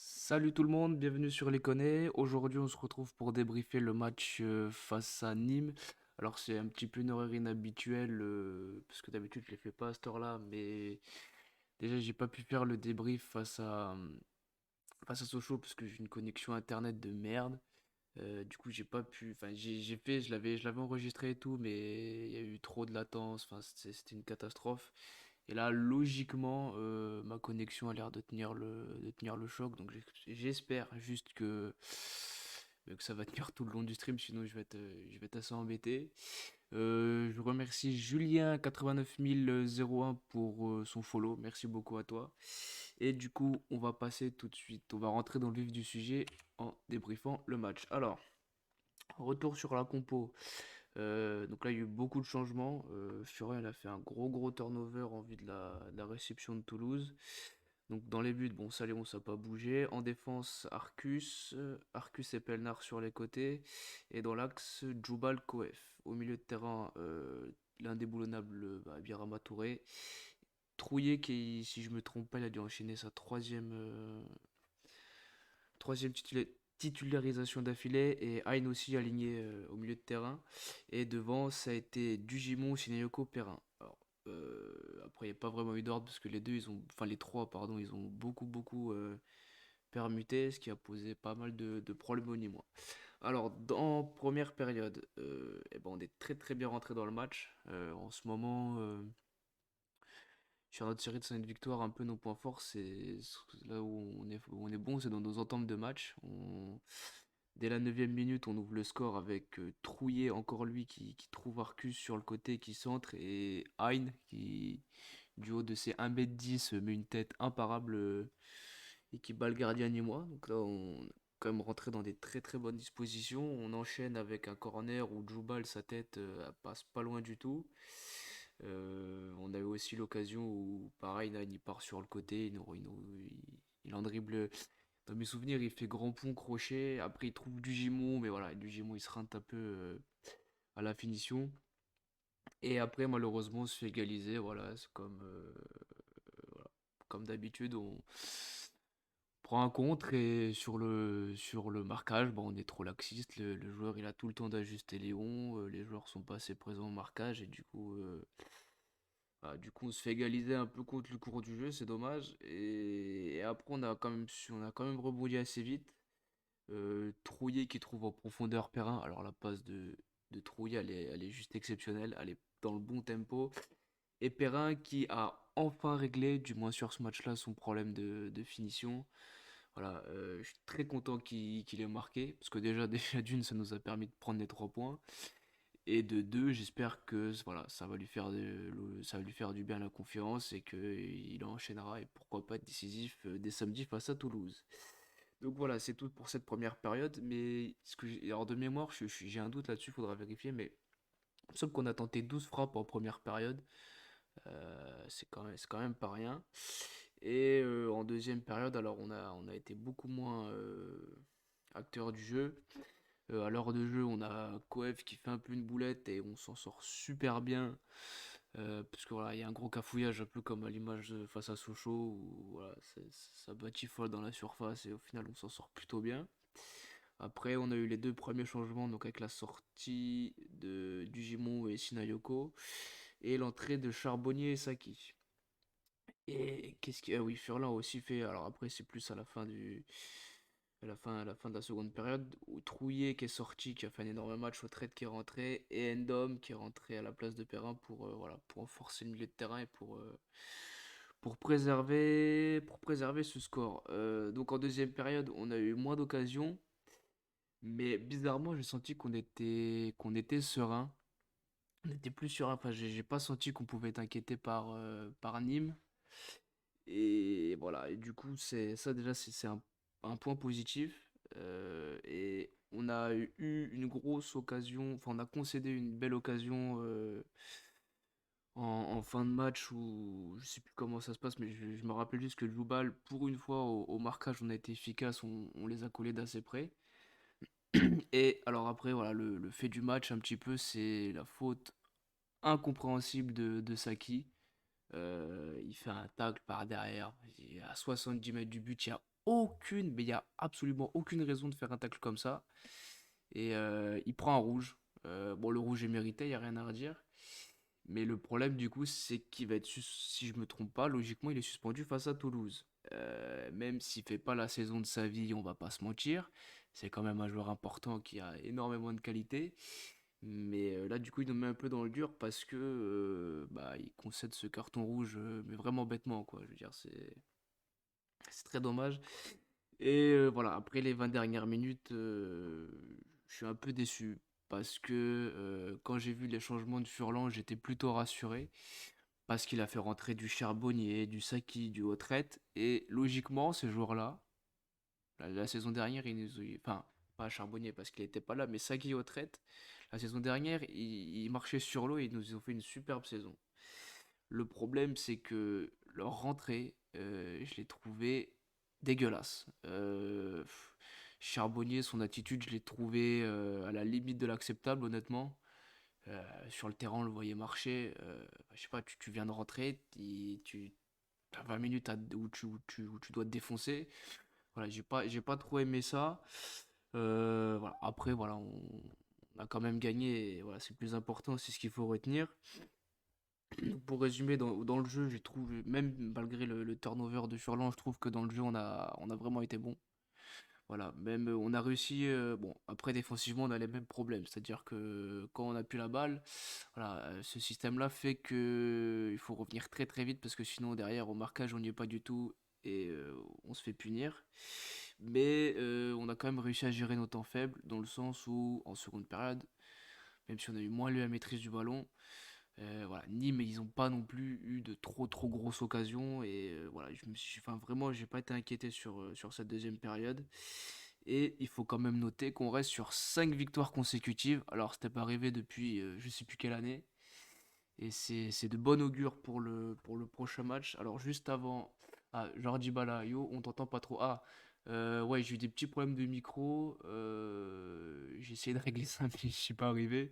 Salut tout le monde, bienvenue sur Les Connets. Aujourd'hui, on se retrouve pour débriefer le match face à Nîmes. Alors, c'est un petit peu une horaire inhabituelle parce que d'habitude, je ne les fais pas à cette heure-là, mais déjà, j'ai pas pu faire le débrief face à Sochaux parce que j'ai une connexion internet de merde. Du coup, j'ai pas pu. Enfin, j'ai fait, je l'avais enregistré et tout, mais il y a eu trop de latence. Enfin, c'était une catastrophe. Et là, logiquement, ma connexion a l'air de tenir le choc. Donc, j'espère juste que ça va tenir tout le long du stream. Sinon, je vais être assez embêté. Je remercie Julien 89001 pour son follow. Merci beaucoup à toi. Et du coup, on va passer tout de suite. On va rentrer dans le vif du sujet en débriefant le match. Alors, retour sur la compo. Donc là, il y a eu beaucoup de changements. Furion, a fait un gros turnover en vue de la réception de Toulouse. Donc dans les buts, bon, Saléon, ça n'a pas bougé. En défense, Arcus et Pelnar sur les côtés. Et dans l'axe, Djoubal Koef. Au milieu de terrain, l'indéboulonnable Birama Touré. Trouillet, qui, si je me trompe pas, il a dû enchaîner sa troisième titularisation d'affilée, et Hein aussi aligné au milieu de terrain. Et devant, ça a été Dugimon, Sinayoko, Perrin. Alors, après, il n'y a pas vraiment eu d'ordre parce que enfin les trois, pardon, ils ont beaucoup permuté, ce qui a posé pas mal de problèmes au Nîmois. Alors, dans première période, eh ben, on est très bien rentré dans le match. En ce moment, sur notre série de 5 victoires, un peu nos points forts, c'est là où on est bon, c'est dans nos ententes de match. Dès la 9e minute, on ouvre le score avec Trouillet, encore lui, qui trouve Arcus sur le côté, qui centre, et Hein, qui, du haut de ses 1m10, met une tête imparable et qui bat le gardien moi. Donc là, on est quand même rentré dans des très bonnes dispositions. On enchaîne avec un corner où Djoubal, sa tête, elle passe pas loin du tout. On a eu aussi l'occasion où, pareil, Nine, il part sur le côté, il en dribble. Dans mes souvenirs, il fait grand pont, crochet. Après, il trouve du Gimon, mais voilà, du Gimon, il se rate un peu à la finition. Et après, malheureusement, on se fait égaliser. Voilà, c'est voilà. Comme d'habitude, on prend un contre et sur le marquage, bon, on est trop laxiste. Le joueur, il a tout le temps d'ajuster les onds. Les joueurs sont pas assez présents au marquage et du coup, on se fait égaliser un peu contre le cours du jeu, c'est dommage. Et après, on a quand même rebondi assez vite. Trouillet qui trouve en profondeur Perrin. Alors la passe de Trouillet, elle est juste exceptionnelle. Elle est dans le bon tempo. Et Perrin qui a enfin réglé, du moins sur ce match-là, son problème de finition. Voilà, je suis très content qu'il ait marqué. Parce que déjà d'une, ça nous a permis de prendre les 3 points. Et de deux, j'espère que voilà, ça va lui faire du bien à la confiance et qu'il enchaînera et pourquoi pas être décisif dès samedi face à Toulouse. Donc voilà, c'est tout pour cette première période. Mais alors de mémoire, j'ai un doute là-dessus, faudra vérifier. Mais il me semble qu'on a tenté 12 frappes en première période. C'est quand même pas rien. Et en deuxième période, alors on a été beaucoup moins acteur du jeu. À l'heure de jeu, on a Koef qui fait un peu une boulette et on s'en sort super bien. Parce que voilà, il y a un gros cafouillage, un peu comme à l'image face à Sochaux, où voilà, ça batifole dans la surface et au final on s'en sort plutôt bien. Après, on a eu les deux premiers changements, donc avec la sortie de Dujimon et Sinayoko, et l'entrée de Charbonnier et Saki. Et qu'est-ce qui. Ah oui, Furlan a aussi fait. Alors après, c'est plus à la fin de la seconde période, où Trouillet qui est sorti, qui a fait un énorme match, Autrette qui est rentré, et Endom qui est rentré à la place de Perrin voilà, pour renforcer le milieu de terrain et pour préserver ce score. Donc en deuxième période, on a eu moins d'occasions, mais bizarrement, j'ai senti qu'on était serein. On était plus serein. Enfin, j'ai pas senti qu'on pouvait être inquiété par Nîmes. Et voilà. Et du coup, c'est ça déjà, c'est un point positif. Et on a eu une grosse occasion, enfin on a concédé une belle occasion en fin de match où je sais plus comment ça se passe, mais je me rappelle juste que Djoubal, pour une fois au marquage, on a été efficace, on les a collés d'assez près. Et alors après, voilà, le fait du match un petit peu, c'est la faute incompréhensible de Saki. Il fait un tacle par derrière, à 70 mètres du but, mais il y a absolument aucune raison de faire un tacle comme ça. Et il prend un rouge. Bon, le rouge est mérité, il n'y a rien à redire. Mais le problème, du coup, c'est qu'il va être, si je me trompe pas, logiquement, il est suspendu face à Toulouse. Même s'il fait pas la saison de sa vie, on va pas se mentir. C'est quand même un joueur important qui a énormément de qualité. Mais là, du coup, il nous met un peu dans le dur parce que bah, il concède ce carton rouge, mais vraiment bêtement, quoi. Je veux dire, c'est très dommage. Et voilà, après les 20 dernières minutes, je suis un peu déçu parce que quand j'ai vu les changements de Furlan, j'étais plutôt rassuré parce qu'il a fait rentrer du Charbonnier, du Saki, du Autrette et logiquement, ces joueurs-là, la saison dernière, enfin, pas Charbonnier parce qu'il n'était pas là, mais Saki et Autrette, la saison dernière, ils marchaient sur l'eau et ils nous ont fait une superbe saison. Le problème, c'est que leur rentrée, je l'ai trouvé dégueulasse. Charbonnier, son attitude, je l'ai trouvé à la limite de l'acceptable, honnêtement. Sur le terrain, on le voyait marcher. Je sais pas, tu viens de rentrer, tu as 20 minutes où tu dois te défoncer. Voilà, j'ai pas trop aimé ça. Voilà. Après, voilà, on a quand même gagné. Et voilà, c'est le plus important, c'est ce qu'il faut retenir. Pour résumer, dans le jeu, j'ai trouvé, même malgré le turnover de Furlan, je trouve que dans le jeu, on a vraiment été bon. Voilà, même on a réussi. Bon, après, défensivement, on a les mêmes problèmes. C'est-à-dire que quand on a plus la balle, voilà, ce système-là fait que il faut revenir très très vite parce que sinon, derrière, au marquage, on n'y est pas du tout et on se fait punir. Mais on a quand même réussi à gérer nos temps faibles dans le sens où, en seconde période, même si on a eu moins la maîtrise du ballon, voilà, Nîmes, ils n'ont pas non plus eu de trop trop grosses occasions et voilà, enfin vraiment, j'ai pas été inquiété sur cette deuxième période. Et il faut quand même noter qu'on reste sur 5 victoires consécutives. Alors, c'était pas arrivé depuis je sais plus quelle année. Et c'est de bon augure pour le prochain match. Alors, juste avant. Ah, Jordi Bala, yo, on t'entend pas trop. Ah, ouais, j'ai eu des petits problèmes de micro. J'ai essayé de régler ça, mais je suis pas arrivé.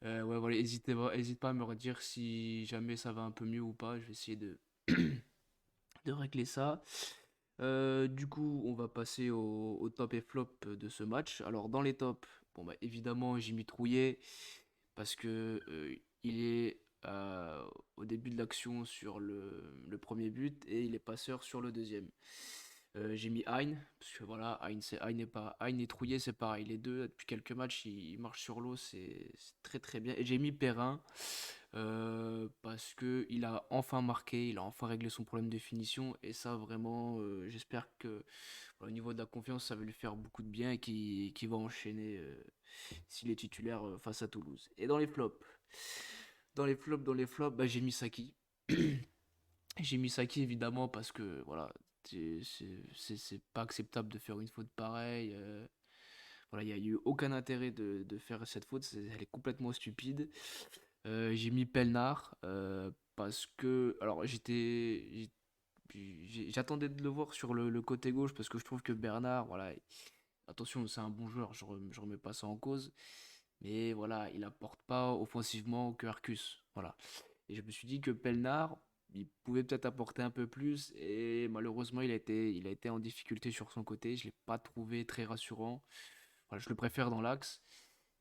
Ouais, voilà, hésite pas à me redire si jamais ça va un peu mieux ou pas. Je vais essayer de régler ça. Du coup, on va passer au top et flop de ce match. Alors, dans les tops, bon, bah, évidemment, Jimmy Trouillet, parce que il est au début de l'action sur le premier but et il est passeur sur le deuxième. J'ai mis Hein, parce que voilà, Hein et Trouillet, c'est pareil. Les deux, depuis quelques matchs, ils marchent sur l'eau, c'est très très bien. Et j'ai mis Perrin, parce que il a enfin marqué, il a enfin réglé son problème de finition. Et ça, vraiment, j'espère que voilà, au niveau de la confiance, ça va lui faire beaucoup de bien et qu'il va enchaîner s'il est titulaire face à Toulouse. Et dans les flops, bah, j'ai mis Saki. J'ai mis Saki évidemment parce que voilà, c'est pas acceptable de faire une faute pareille. Voilà, il n'y a eu aucun intérêt de faire cette faute, elle est complètement stupide. J'ai mis Pelnard parce que. Alors j'attendais de le voir sur le côté gauche parce que je trouve que Bernard, voilà, attention, c'est un bon joueur, je remets pas ça en cause. Mais voilà, il apporte pas offensivement que Arcus. Voilà. Et je me suis dit que Pelnard, il pouvait peut-être apporter un peu plus. Et malheureusement, il a été en difficulté sur son côté. Je ne l'ai pas trouvé très rassurant. Voilà, je le préfère dans l'axe.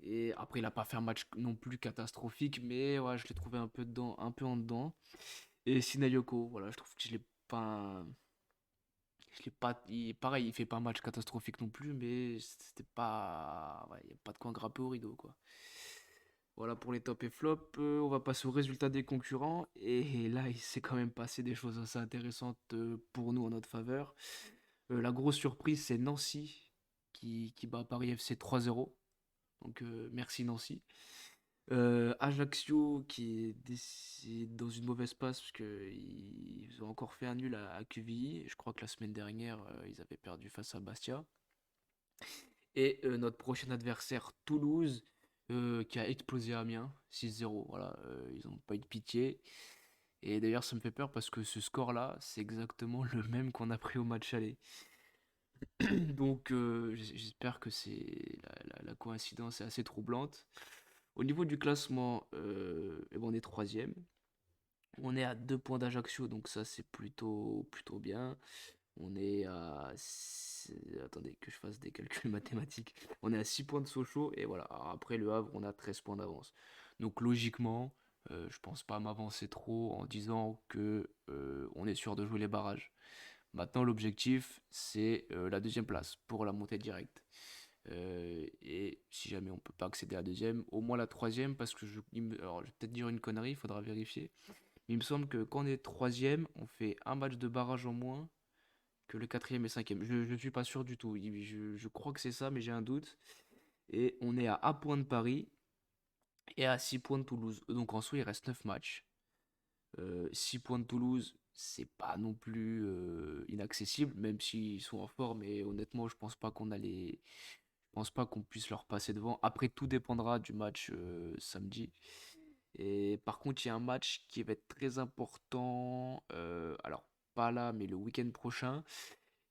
Et après, il n'a pas fait un match non plus catastrophique. Mais ouais, je l'ai trouvé un peu dedans, un peu en dedans. Et Sinayoko, voilà, je trouve que je l'ai pas. Je l'ai pas. Pareil, il fait pas un match catastrophique non plus. Mais c'était pas. Ouais, il n'y a pas de quoi grimper au rideau, quoi. Voilà pour les top et flop. On va passer aux résultats des concurrents. Et là, il s'est quand même passé des choses assez intéressantes pour nous en notre faveur. La grosse surprise, c'est Nancy qui bat Paris FC 3-0. Donc merci Nancy. Ajaccio qui est dans une mauvaise passe parce qu'ils ont encore fait un nul à QVI. Je crois que la semaine dernière, ils avaient perdu face à Bastia. Et notre prochain adversaire, Toulouse, qui a explosé Amiens, 6-0. Voilà, ils n'ont pas eu de pitié. Et d'ailleurs, ça me fait peur parce que ce score-là, c'est exactement le même qu'on a pris au match aller. Donc, j'espère que la coïncidence est assez troublante. Au niveau du classement, eh ben, on est troisième. On est à 2 points d'Ajaccio, donc ça c'est plutôt bien. On est à... Attendez que je fasse des calculs mathématiques. On est à 6 points de Sochaux et voilà. Alors après le Havre, on a 13 points d'avance. Donc logiquement, je pense pas m'avancer trop en disant que on est sûr de jouer les barrages. Maintenant, l'objectif, c'est la deuxième place pour la montée directe. Et si jamais on peut pas accéder à la deuxième, au moins la troisième, parce que alors, je vais peut-être dire une connerie, il faudra vérifier. Mais il me semble que quand on est troisième, on fait un match de barrage en moins que le quatrième et cinquième. Je ne suis pas sûr du tout. Je crois que c'est ça, mais j'ai un doute. Et on est à 1 point de Paris et à 6 points de Toulouse. Donc en soi, il reste 9 matchs. 6 points de Toulouse, c'est pas non plus inaccessible, même s'ils sont en forme. Et honnêtement, je pense pas qu'on puisse leur passer devant. Après, tout dépendra du match samedi. Et par contre, il y a un match qui va être très important. Alors, pas là, mais le week-end prochain.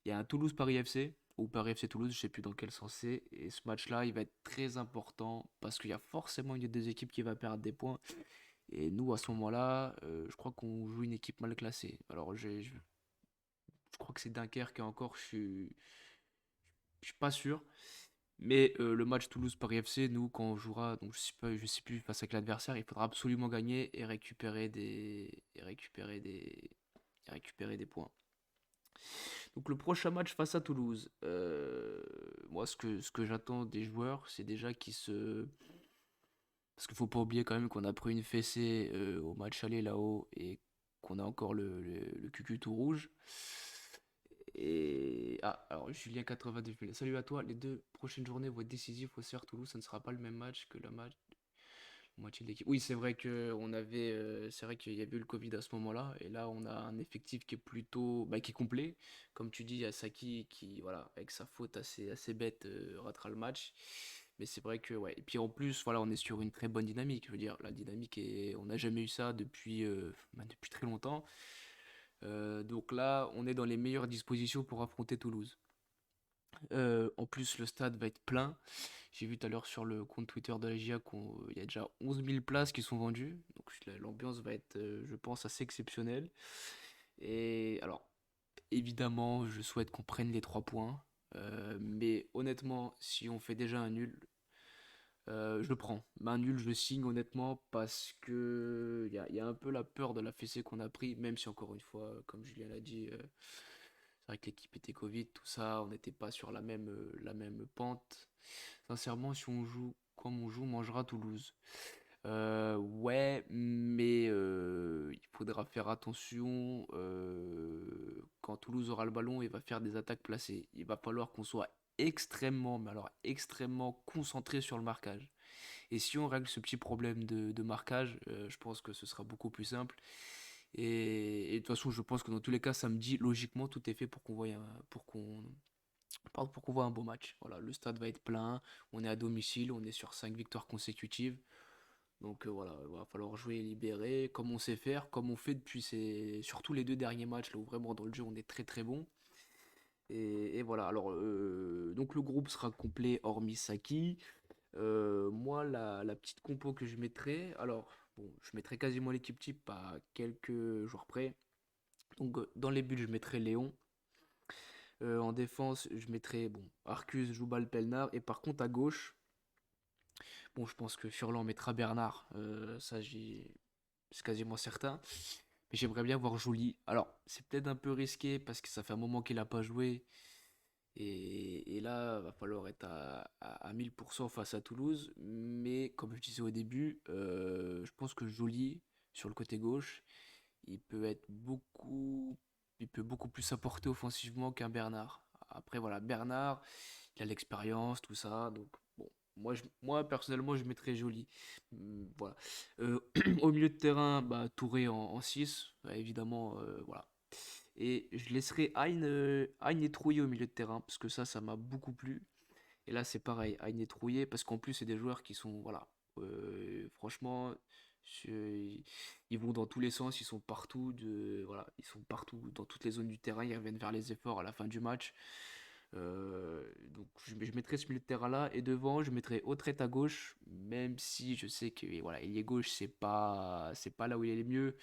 Il y a un Toulouse-Paris FC, ou Paris FC Toulouse, je sais plus dans quel sens c'est. Et ce match-là, il va être très important parce qu'il y a forcément une des deux équipes qui va perdre des points. Et nous, à ce moment-là, je crois qu'on joue une équipe mal classée. Alors, je crois que c'est Dunkerque et encore, je suis pas sûr. Mais le match Toulouse-Paris FC, nous, quand on jouera, donc je sais plus face avec l'adversaire, il faudra absolument gagner et récupérer des points. Donc le prochain match face à Toulouse, moi ce que j'attends des joueurs, c'est déjà qu'ils se... Parce qu'il faut pas oublier quand même qu'on a pris une fessée au match aller là-haut et qu'on a encore le cucu tout rouge. Et... Ah, alors Julien 82, salut à toi, les 2 prochaines journées vont être décisives au CR Toulouse, ça ne sera pas le même match que le match moitié de l'équipe. Oui, c'est vrai que c'est vrai qu'il y avait eu le Covid à ce moment-là, et là on a un effectif qui est plutôt, bah, qui est complet. Comme tu dis, il y a Saki qui, voilà, avec sa faute assez bête, ratera le match. Mais c'est vrai que, ouais. Et puis en plus, voilà, on est sur une très bonne dynamique. Je veux dire, la dynamique est, on n'a jamais eu ça depuis très longtemps. Donc là, on est dans les meilleures dispositions pour affronter Toulouse. En plus, le stade va être plein. J'ai vu tout à l'heure sur le compte Twitter de la GIA qu'il y a déjà 11 000 places qui sont vendues. Donc l'ambiance va être, je pense, assez exceptionnelle. Et alors, évidemment, je souhaite qu'on prenne les 3 points. Mais honnêtement, si on fait déjà un nul, je le prends. Mais un nul, je signe honnêtement parce que il y a un peu la peur de la fessée qu'on a pris, même si encore une fois, comme Julien l'a dit, c'est vrai que l'équipe était Covid, tout ça, on n'était pas sur la même pente. Sincèrement, si on joue comme on joue, on mangera Toulouse. Ouais, mais il faudra faire attention. Quand Toulouse aura le ballon, il va faire des attaques placées. Il va falloir qu'on soit extrêmement, mais alors extrêmement concentré sur le marquage. Et si on règle ce petit problème de marquage, je pense que ce sera beaucoup plus simple. Et de toute façon, je pense que dans tous les cas, samedi, logiquement, tout est fait pour qu'on voit un beau match. Voilà, le stade va être plein, on est à domicile, on est sur 5 victoires consécutives. Donc voilà, il va falloir jouer libéré, comme on sait faire, comme on fait depuis surtout les 2 derniers matchs, là où vraiment dans le jeu on est très très bon. Et voilà, alors donc le groupe sera complet hormis Saki. Moi, la petite compo que je mettrais, alors bon, je mettrais quasiment l'équipe type à quelques jours près. Donc dans les buts, je mettrais Léon. En défense, je mettrais bon, Arcus, Joubal, Pelnard. Et par contre, à gauche, bon, je pense que Furlan mettra Bernard. C'est quasiment certain. Mais j'aimerais bien voir Joly. Alors, c'est peut-être un peu risqué parce que ça fait un moment qu'il n'a pas joué. Et là, va falloir être à 1000% face à Toulouse. Mais comme je disais au début, je pense que Joly, sur le côté gauche, il peut être beaucoup, il peut beaucoup plus apporter offensivement qu'un Bernard. Après, voilà, Bernard, il a l'expérience, tout ça. Donc, bon, moi personnellement, je mettrais Joly. Voilà. Au milieu de terrain, bah, Touré en 6, évidemment, voilà. Et je laisserai Hein et Trouillet au milieu de terrain, parce que ça m'a beaucoup plu. Et là, c'est pareil, Aine et Trouillet, parce qu'en plus, c'est des joueurs qui sont, voilà, franchement, je- ils vont dans tous les sens, ils sont partout, voilà, ils sont partout, dans toutes les zones du terrain, ils reviennent vers les efforts à la fin du match. Donc, je mettrai ce milieu de terrain-là, et devant, je mettrai Autrette à gauche, même si je sais que, voilà, il est gauche, c'est pas là où il est le mieux,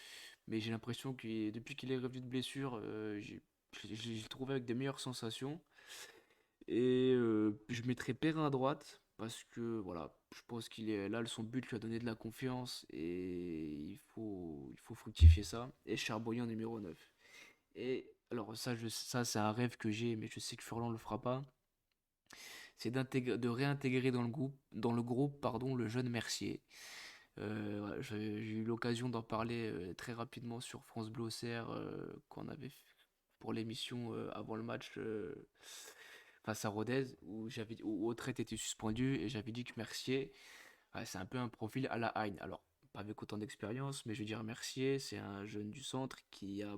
mais j'ai l'impression que depuis qu'il est revenu de blessure, j'ai trouvé avec des meilleures sensations. Et je mettrai Perrin à droite parce que voilà, je pense qu'il est là, son but lui a donné de la confiance et il faut fructifier ça. Et Charbonnier numéro 9. Et alors ça c'est un rêve que j'ai, mais je sais que Furlan le fera pas. C'est de réintégrer dans le groupe, pardon, le jeune Mercier. Voilà, j'ai eu l'occasion d'en parler très rapidement sur France Bleu Auxerre qu'on avait pour l'émission avant le match face à Rodez où Autrette était suspendu et j'avais dit que Mercier, c'est un peu un profil à la Haine. Alors, pas avec autant d'expérience, mais je veux dire Mercier, c'est un jeune du centre il a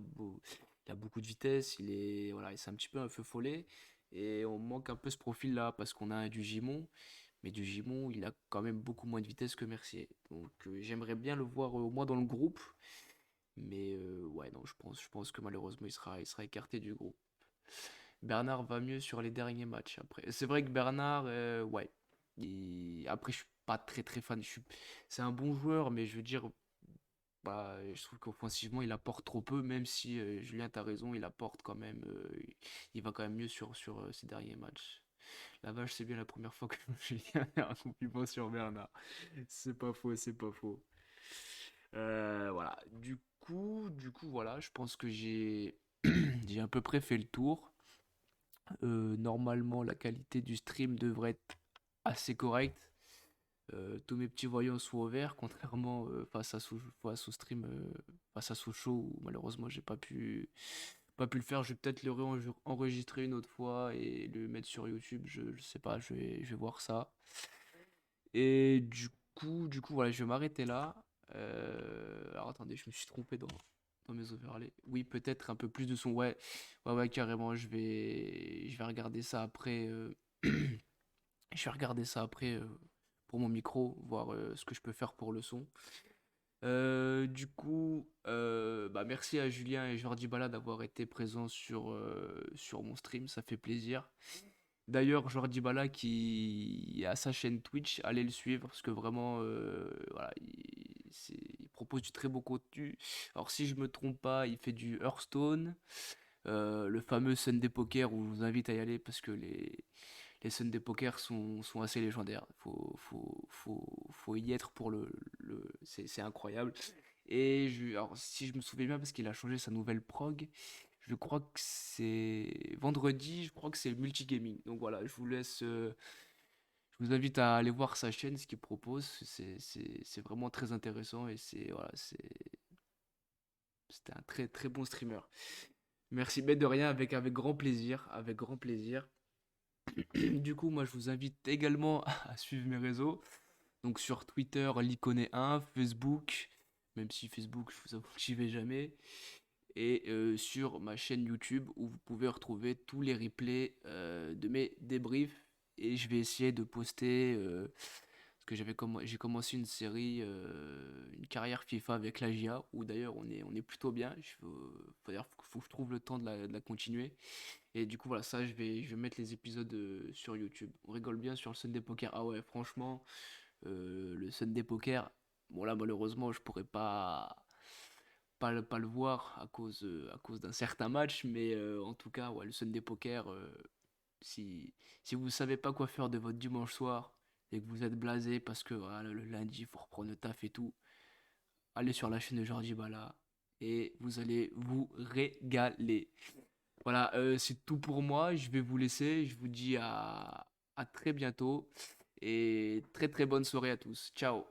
beaucoup de vitesse, voilà, c'est un petit peu un feu follet et on manque un peu ce profil-là parce qu'on a un du Gimon, mais du Gimon, il a quand même beaucoup moins de vitesse que Mercier. Donc, j'aimerais bien le voir au moins dans le groupe, mais ouais, non, je pense que malheureusement, il sera écarté du groupe. Bernard va mieux sur les derniers matchs. Après, c'est vrai que Bernard, ouais. Après, je suis pas très très fan. C'est un bon joueur, mais je veux dire, bah, je trouve qu'offensivement, il apporte trop peu. Même si Julien, t'as raison, il apporte quand même. Il va quand même mieux sur ces derniers matchs. La vache, c'est bien la première fois que Julien a un compliment sur Bernard. C'est pas faux, c'est pas faux. Voilà. Du coup, voilà, je pense que j'ai à peu près fait le tour. Normalement, la qualité du stream devrait être assez correcte. Tous mes petits voyants sont au vert, contrairement face au stream, face à Sochaux, où malheureusement j'ai pas pu le faire. Je vais peut-être le enregistrer une autre fois et le mettre sur YouTube. Je sais pas, je vais voir ça. Et du coup, voilà, je vais m'arrêter là. Alors attendez, je me suis trompé dans mes overlays. Oui, peut-être un peu plus de son. Ouais, ouais, ouais, carrément. Je vais regarder ça après. Je vais regarder ça après pour mon micro, voir ce que je peux faire pour le son. Du coup, bah merci à Julien et Jordi Bala d'avoir été présents sur mon stream, ça fait plaisir. D'ailleurs, Jordi Bala qui a sa chaîne Twitch, allez le suivre parce que vraiment, voilà, il propose du très beau contenu. Alors, si je me trompe pas, il fait du Hearthstone, le fameux Sunday Poker où je vous invite à y aller parce que les Sunday Poker sont assez légendaires. Faut y être pour c'est incroyable. Et alors, si je me souviens bien, parce qu'il a changé sa nouvelle prog, je crois que c'est vendredi, je crois que c'est le multigaming. Donc voilà, je vous invite à aller voir sa chaîne, ce qu'il propose. C'est vraiment très intéressant et voilà, c'était un très très bon streamer. Merci, mais de rien, avec grand plaisir, avec grand plaisir. Du coup, moi, je vous invite également à suivre mes réseaux. Donc sur Twitter, l'Iconé1, Facebook, même si Facebook, je vous avoue que j'y vais jamais. Et sur ma chaîne YouTube où vous pouvez retrouver tous les replays de mes débriefs. Et je vais essayer de poster, parce que j'ai commencé une série, une carrière FIFA avec la GIA, où d'ailleurs on est plutôt bien. Faut que je trouve le temps de la continuer. Et du coup, voilà, ça, je vais mettre les épisodes sur YouTube. On rigole bien sur le Sunday Poker. Ah ouais, franchement, le Sunday Poker, bon là, malheureusement, je pourrais pas le voir à cause d'un certain match, mais en tout cas, ouais, le Sunday Poker, si vous savez pas quoi faire de votre dimanche soir et que vous êtes blasé parce que voilà, le lundi, il faut reprendre le taf et tout, allez sur la chaîne de Jordi Bala et vous allez vous régaler. Voilà, c'est tout pour moi. Je vais vous laisser. Je vous dis à très bientôt et très très bonne soirée à tous. Ciao.